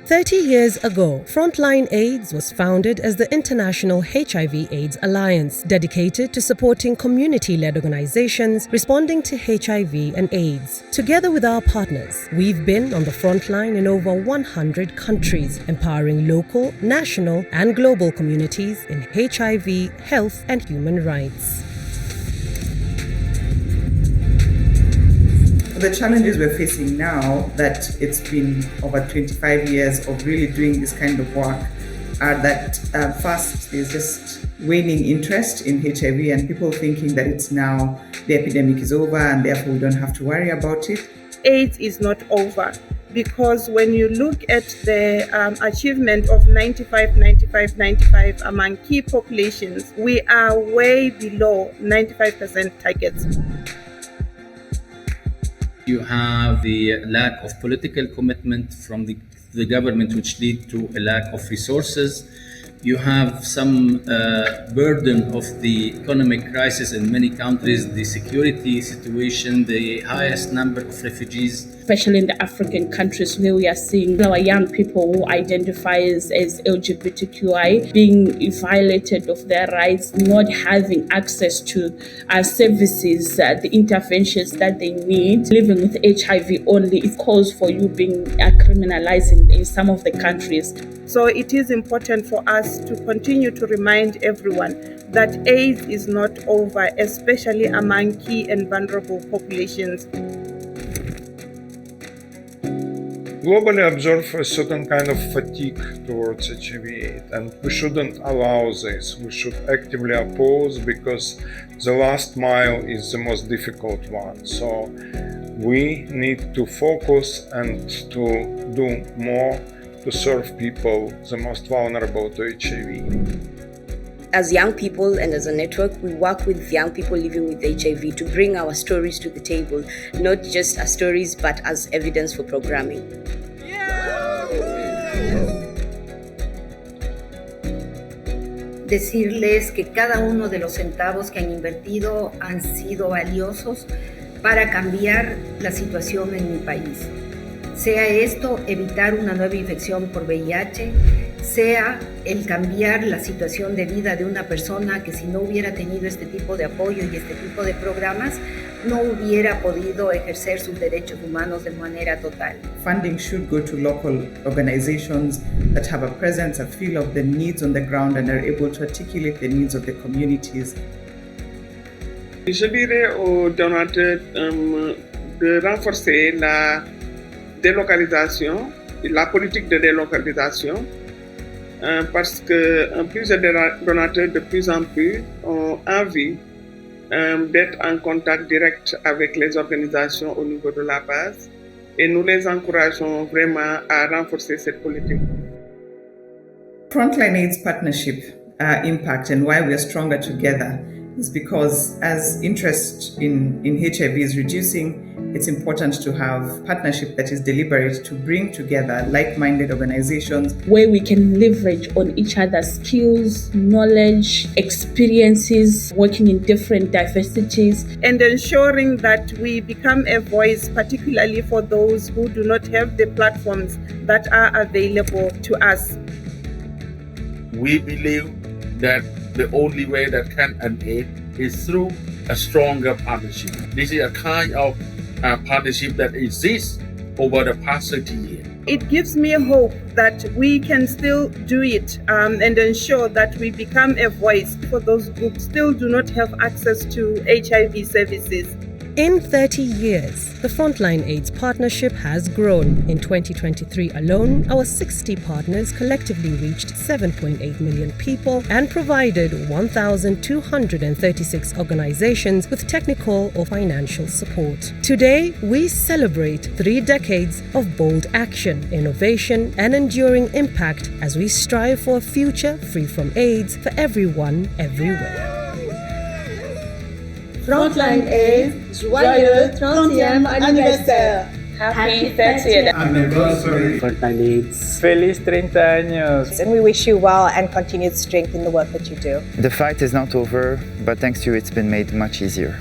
30 years ago, Frontline AIDS was founded as the International HIV/AIDS Alliance, dedicated to supporting community-led organizations responding to HIV and AIDS. Together with our partners, we've been on the front line in over 100 countries, empowering local, national, and global communities in HIV, health, and human rights. The challenges we're facing now, that it's been over 25 years of really doing this kind of work, are that first, there's just waning interest in HIV and people thinking that it's now, the epidemic is over and therefore we don't have to worry about it. AIDS is not over, because when you look at the achievement of 95 among key populations, we are way below 95% targets. You have the lack of political commitment from the government, which lead to a lack of resources. You have some burden of the economic crisis in many countries, the security situation, the highest number of refugees. Especially in the African countries, where we are seeing our young people who identify as LGBTQI being violated of their rights, not having access to services, the interventions that they need. Living with HIV only, it calls for you being criminalized in some of the countries. So it is important for us to continue to remind everyone that AIDS is not over, especially among key and vulnerable populations. Globally observe a certain kind of fatigue towards HIV/AIDS, and we shouldn't allow this. We should actively oppose, because the last mile is the most difficult one. So we need to focus and to do more to serve people the most vulnerable to HIV. As young people and as a network, we work with young people living with HIV to bring our stories to the table, not just as stories, but as evidence for programming. Decirles que cada uno de los centavos que han invertido han sido valiosos para cambiar la situación en mi país. Sea esto evitar una nueva infección por VIH, sea el cambiar la situación de vida de una persona que si no hubiera tenido este tipo de apoyo y este tipo de programas, no hubiera podido ejercer sus derechos humanos de manera total. Funding should go to local organizations that have a presence, a feel of the needs on the ground and are able to articulate the needs of the communities. Je dirais aux donateurs de renforcer la délocalisation, la politique de délocalisation, parce que plusieurs donateurs de plus en plus ont envie d'être en contact direct avec les organisations au niveau de la base, et nous les encourageons vraiment à renforcer cette politique. Frontline AIDS partnership impact and why we are stronger together is because as interest in HIV is reducing, it's important to have partnership that is deliberate to bring together like-minded organizations. Where we can leverage on each other's skills, knowledge, experiences, working in different diversities. And ensuring that we become a voice, particularly for those who do not have the platforms that are available to us. We believe that the only way that can end it is through a stronger partnership. This is a kind of partnership that exists over the past 30 years. It gives me hope that we can still do it and ensure that we become a voice for those who still do not have access to HIV services. In 30 years, the Frontline AIDS partnership has grown. In 2023 alone, our 60 partners collectively reached 7.8 million people and provided 1,236 organizations with technical or financial support. Today, we celebrate 3 decades of bold action, innovation, and enduring impact as we strive for a future free from AIDS for everyone, everywhere. Frontline AIDS, joyeux 30e anniversaire. Happy 30th Anniversary. Frontline AIDS, feliz 30 años. And we wish you well and continued strength in the work that you do. The fight is not over, but thanks to you it's been made much easier.